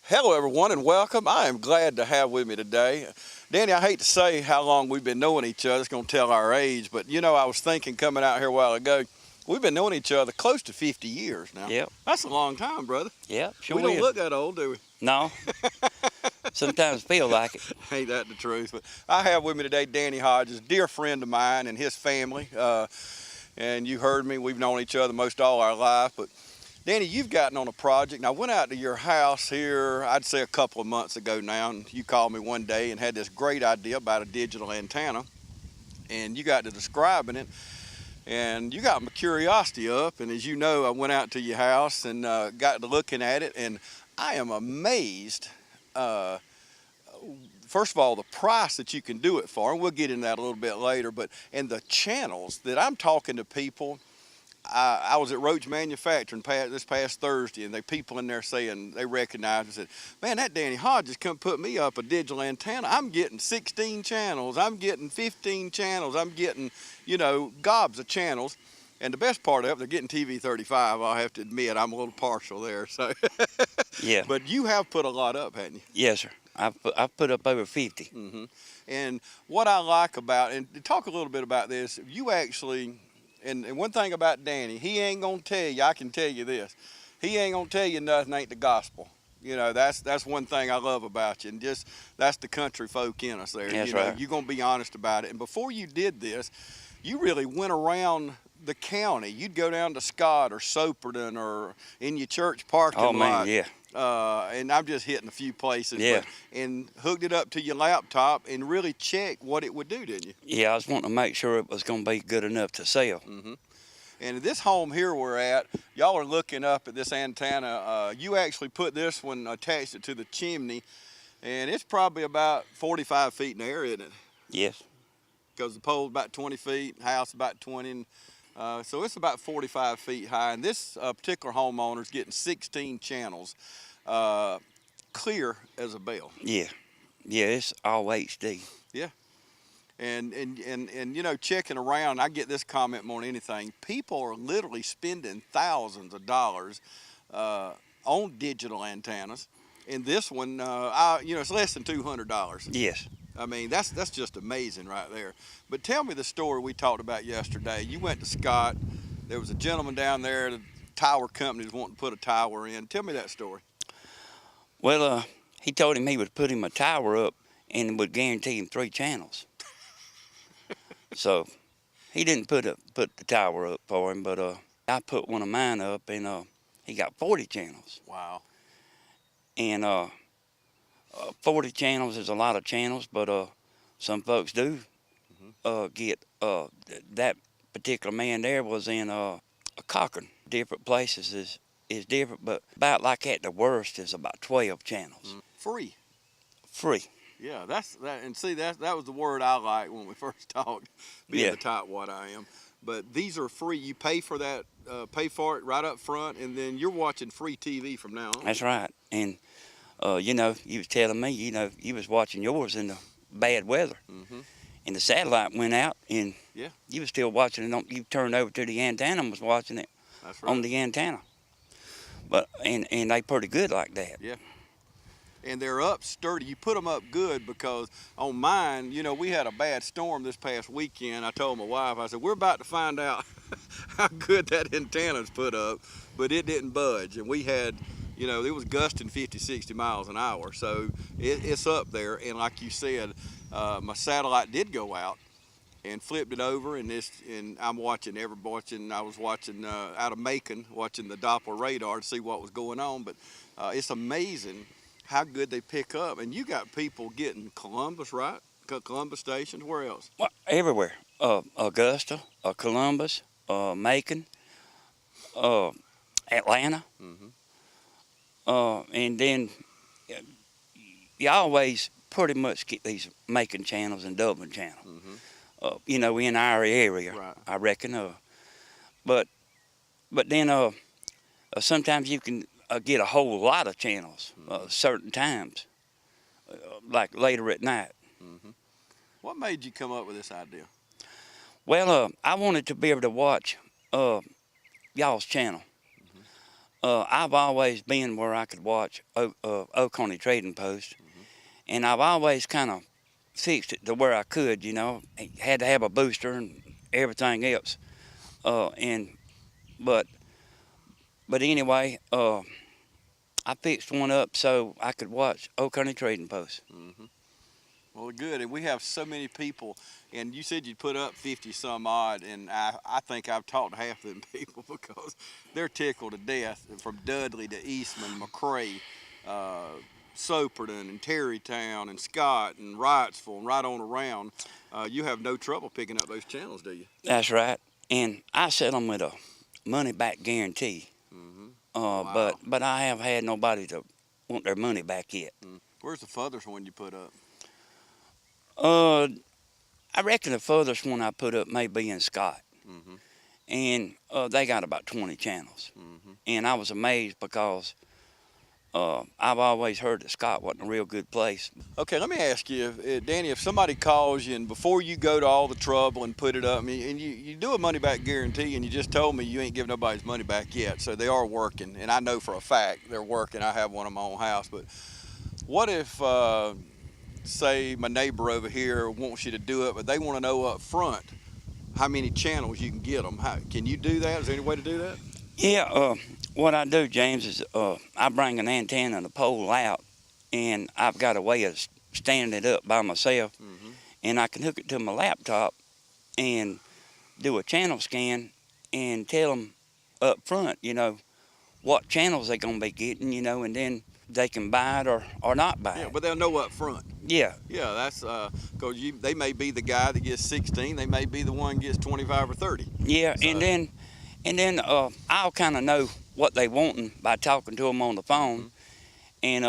Hello, everyone, and welcome. I am glad to have with me today. Danny, I hate to say how long we've been knowing each other. It's going to tell our age, but you know, I was thinking coming out here a while ago, we've been knowing each other close to 50 years now. Yep. That's a long time, brother. Yep, sure We don't is. look that old, do we? No. Sometimes feel like it. Ain't that the truth? But I have with me today Danny Hodges, dear friend of mine and his family. And you heard me, we've known each other most all our life. But Danny, you've gotten on a project. Now, I went out to your house here, I'd say a couple of months ago now, and you called me one day and had this great idea about a digital antenna. And you got to describing it, and you got my curiosity up. And as you know, I went out to your house and got to looking at it, and I am amazed. First of all, the price that you can do it for, and we'll get into that a little bit later, and the channels that I'm talking to people. I was at Roach Manufacturing this past Thursday, and people in there saying they recognized and said, man, that Danny Hodges come put me up a digital antenna. I'm getting 16 channels. I'm getting 15 channels. I'm getting, gobs of channels. And the best part of it, they're getting TV 35. I'll have to admit, I'm a little partial there. So, Yeah. But you have put a lot up, haven't you? Yes, sir. I've put up over 50. Mm-hmm. And what I like about, and talk a little bit about this, you actually, and one thing about Danny, he ain't gonna tell you, I can tell you this, he ain't gonna tell you nothing ain't the gospel. That's one thing I love about you, and just that's the country folk in us there. That's right. You're gonna be honest about it. And before you did this, you really went around the county. You'd go down to Scott or Soperton or in your church parking lot. Oh, man, yeah. And I'm just hitting a few places. Yeah. And hooked it up to your laptop and really checked what it would do, didn't you? Yeah, I was wanting to make sure it was going to be good enough to sell. Mm-hmm. And this home here we're at, y'all are looking up at this antenna. You actually put this one, attached it to the chimney, and it's probably about 45 feet in the air, isn't it? Yes. Because the pole's about 20 feet, house about 20, so it's about 45 feet high. And this particular homeowner's getting 16 channels, clear as a bell. Yeah. Yeah, it's all HD. Yeah. And checking around, I get this comment more than anything. People are literally spending thousands of dollars on digital antennas. And this one, it's less than $200. Yes. I mean, that's just amazing right there. But tell me the story we talked about yesterday. You went to Scott. There was a gentleman down there, the tower company was wanting to put a tower in. Tell me that story. Well, he told him he would put him a tower up and would guarantee him 3 channels. So he didn't put the tower up for him, but I put one of mine up, and he got 40 channels. Wow. And 40 channels is a lot of channels, but some folks do get, that particular man there was in Cochran. Different places is different, but about like at the worst is about 12 channels. Free. Free. Yeah, that's that. And see, that was the word I liked when we first talked, being the tightwad I am. But these are free. You pay for that, pay for it right up front, and then you're watching free TV from now on. That's right. And you was telling me, you was watching yours in the bad weather. Mm-hmm. And the satellite went out, and yeah, you was still watching it. You turned over to the antenna and was watching it. That's right. On the antenna. But and they pretty good like that. Yeah. And they're up sturdy. You put them up good, because on mine, we had a bad storm this past weekend. I told my wife, I said, we're about to find out how good that antenna's put up, but it didn't budge. And we had, it was gusting 50, 60 miles an hour. So it's up there. And like you said, my satellite did go out and flipped it over, and I'm watching I was watching out of Macon, watching the Doppler radar to see what was going on. But it's amazing how good they pick up. And you got people getting Columbus, right? Columbus stations. Where else? Well, everywhere. Augusta, Columbus, Macon, Atlanta. Mm-hmm. And then you always pretty much get these Macon channels and Dublin channels. Mm-hmm. In our area, right. I reckon. But then sometimes you can get a whole lot of channels certain times, like later at night. Mm-hmm. What made you come up with this idea? Well, I wanted to be able to watch y'all's channel. I've always been where I could watch Oconee Trading Post, and I've always kind of fixed it to where I could, you know. Had to have a booster and everything else, and but anyway, I fixed one up so I could watch Oconee Trading Post. Well, good. And we have so many people, and you said you'd put up 50 some odd, and I think I've talked to half of them people because they're tickled to death, from Dudley to Eastman, McCray, Soperton, and Terrytown, and Scott, and Wrightsville, and right on around. You have no trouble picking up those channels, do you? That's right. And I sell them with a money-back guarantee. Wow. But I have had nobody to want their money back yet. Where's the furthest one you put up? I reckon the furthest one I put up may be in Scott. And they got about 20 channels. And I was amazed because I've always heard that Scott wasn't a real good place. Okay, let me ask you, Danny, if somebody calls you and before you go to all the trouble and put it up, and you do a money-back guarantee, and you just told me you ain't giving nobody's money back yet, so they are working, and I know for a fact they're working. I have one in my own house, but what if, say, my neighbor over here wants you to do it, but they want to know up front how many channels you can get them? Can you do that? Is there any way to do that? Yeah, what I do, James, is I bring an antenna and a pole out, and I've got a way of standing it up by myself, and I can hook it to my laptop and do a channel scan and tell them up front, you know, what channels they're going to be getting, you know, and then they can buy it or not buy it. Yeah, but they'll know up front. Yeah. Yeah, that's because they may be the guy that gets 16, they may be the one that gets 25 or 30. Yeah, so. and then I'll kind of know what they wanting by talking to them on the phone, and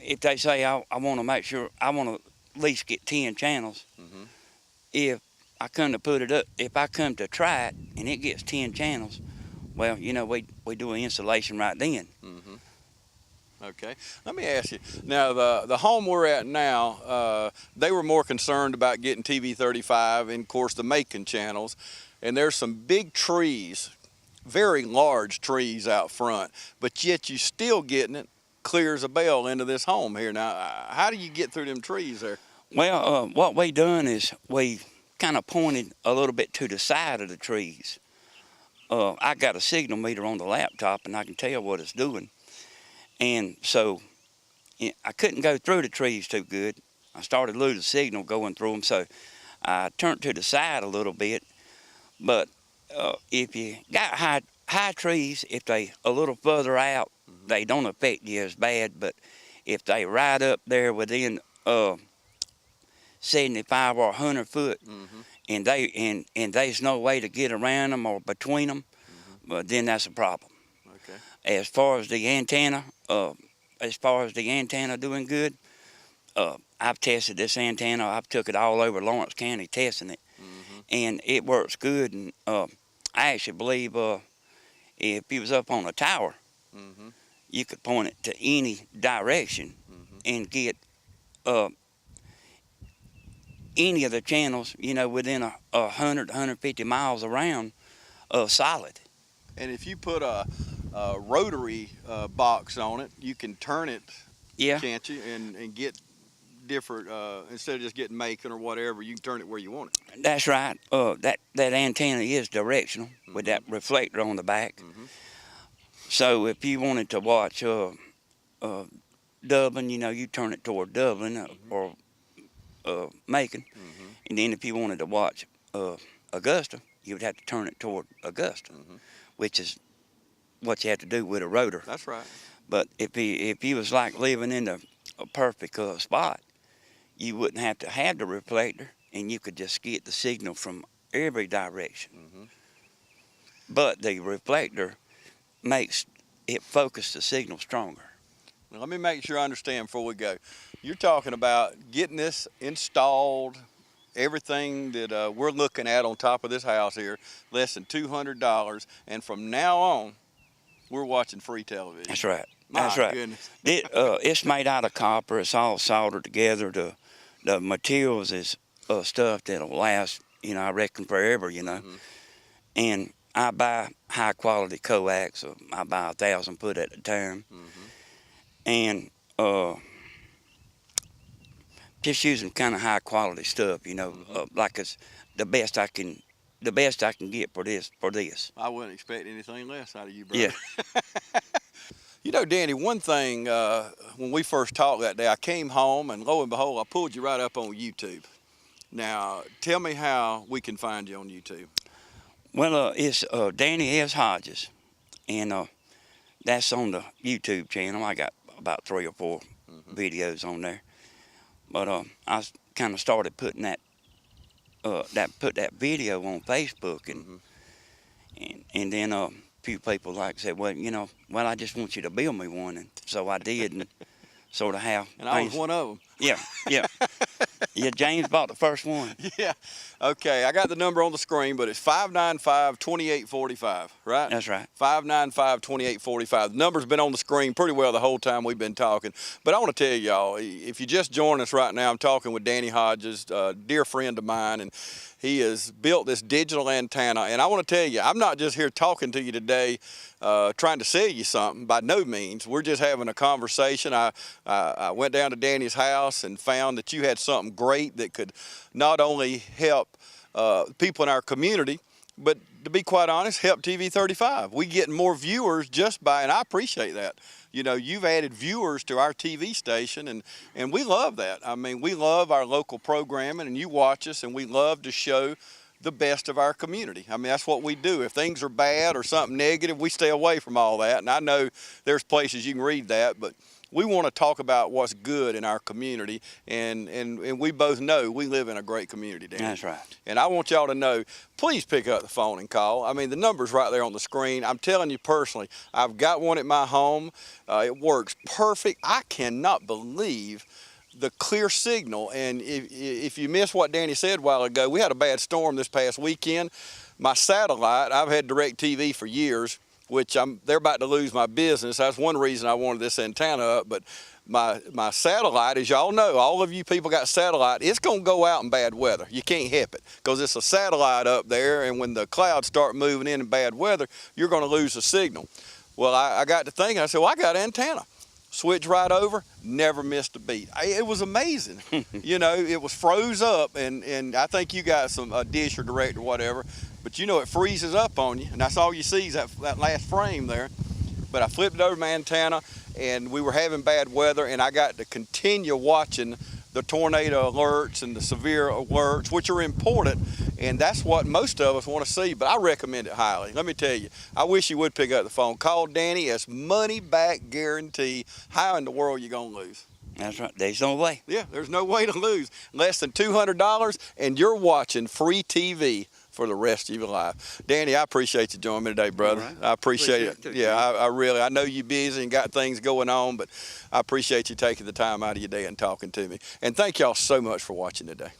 if they say I want to make sure I want to at least get 10 channels, if I come to put it up, if I come to try it and it gets 10 channels, well, you know, we do an installation right then. Okay, let me ask you, now the home we're at now, they were more concerned about getting TV 35 and of course the Macon channels, and there's some big trees, very large trees out front, but yet you still getting it clear as a bell into this home here. Now, how do you get through them trees there? Well, what we done is we kind of pointed a little bit to the side of the trees. I got a signal meter on the laptop and I can tell what it's doing. And so I couldn't go through the trees too good. I started losing signal going through them, so I turned to the side a little bit. But if you got high trees, if they a little further out, they don't affect you as bad. But if they right up there within 75 or 100 foot, and there's no way to get around them or between them, but then that's a problem. Okay. As far as the antenna doing good, I've tested this antenna. I've took it all over Lawrence County testing it, and it works good. And I actually believe if you was up on a tower, you could point it to any direction and get any of the channels, you know, within 100, 150 miles around, solid. And if you put a rotary box on it, you can turn it, can't you, and get different, instead of just getting Macon or whatever, you can turn it where you want it. That's right. That antenna is directional with that reflector on the back. So if you wanted to watch Dublin, you know, you turn it toward Dublin or Macon. And then if you wanted to watch Augusta, you would have to turn it toward Augusta, which is what you have to do with a rotor. That's right. But if he was like living in a perfect spot, you wouldn't have to have the reflector, and you could just get the signal from every direction. But the reflector makes it focus the signal stronger. Now, let me make sure I understand before we go. You're talking about getting this installed, everything that we're looking at on top of this house here, less than $200, and from now on, we're watching free television. That's right. That's right. Goodness. It's made out of copper. It's all soldered together. The materials is stuff that'll last, you know, I reckon forever, you know. And I buy high quality coax. I buy 1,000 foot at a time, and just using kind of high quality stuff. Like it's the best I can get for this. I wouldn't expect anything less out of you, brother. Yeah. You know, Danny, one thing, when we first talked that day, I came home and lo and behold, I pulled you right up on YouTube. Now, tell me how we can find you on YouTube. Well, it's Danny S. Hodges, and that's on the YouTube channel. I got about 3 or 4 videos on there. But I kind of started putting that video on Facebook, and then a few people said, well, I just want you to build me one, and so I did, and sort of how. And I was one of them. Yeah. Yeah, James bought the first one. Yeah. Okay, I got the number on the screen, but it's 595-2845, right? That's right. 595-2845. The number's been on the screen pretty well the whole time we've been talking. But I want to tell y'all, if you just joined us right now, I'm talking with Danny Hodges, a dear friend of mine, and he has built this digital antenna. And I want to tell you, I'm not just here talking to you today trying to sell you something, by no means. We're just having a conversation. I went down to Danny's house and found that you had something great that could not only help people in our community, but to be quite honest, help TV 35. We getting more viewers just by, and I appreciate that. You know, you've added viewers to our TV station, and we love that. I mean, we love our local programming, and you watch us, and we love to show the best of our community. I mean, that's what we do. If things are bad or something negative, we stay away from all that. And I know there's places you can read that, but we want to talk about what's good in our community, and we both know we live in a great community, Dan. That's right. And I want y'all to know, please pick up the phone and call. I mean, the number's right there on the screen. I'm telling you personally, I've got one at my home. It works perfect. I cannot believe the clear signal. And if you missed what Danny said a while ago, we had a bad storm this past weekend. My satellite, I've had DirecTV for years, which they're about to lose my business. That's one reason I wanted this antenna up. But my satellite, as y'all know, all of you people got satellite, it's going to go out in bad weather. You can't help it because it's a satellite up there, and when the clouds start moving in bad weather, you're going to lose the signal. Well, I got to thinking, I said, well, I got an antenna. Switch right over, never missed a beat. It was amazing. You know, it was froze up, and I think you got a dish or direct or whatever, but you know it freezes up on you, and that's all you see is that last frame there. But I flipped it over my antenna, and we were having bad weather, and I got to continue watching the tornado alerts and the severe alerts, which are important, and that's what most of us want to see, but I recommend it highly. Let me tell you, I wish you would pick up the phone. Call Danny. It's money back guarantee. How in the world are you going to lose? That's right. There's no way. Yeah, there's no way to lose. Less than $200, and you're watching free TV for the rest of your life. Danny, I appreciate you joining me today, brother. Right. I appreciate it. Too, yeah, I really, I know you're busy and got things going on, but I appreciate you taking the time out of your day and talking to me. And thank y'all so much for watching today.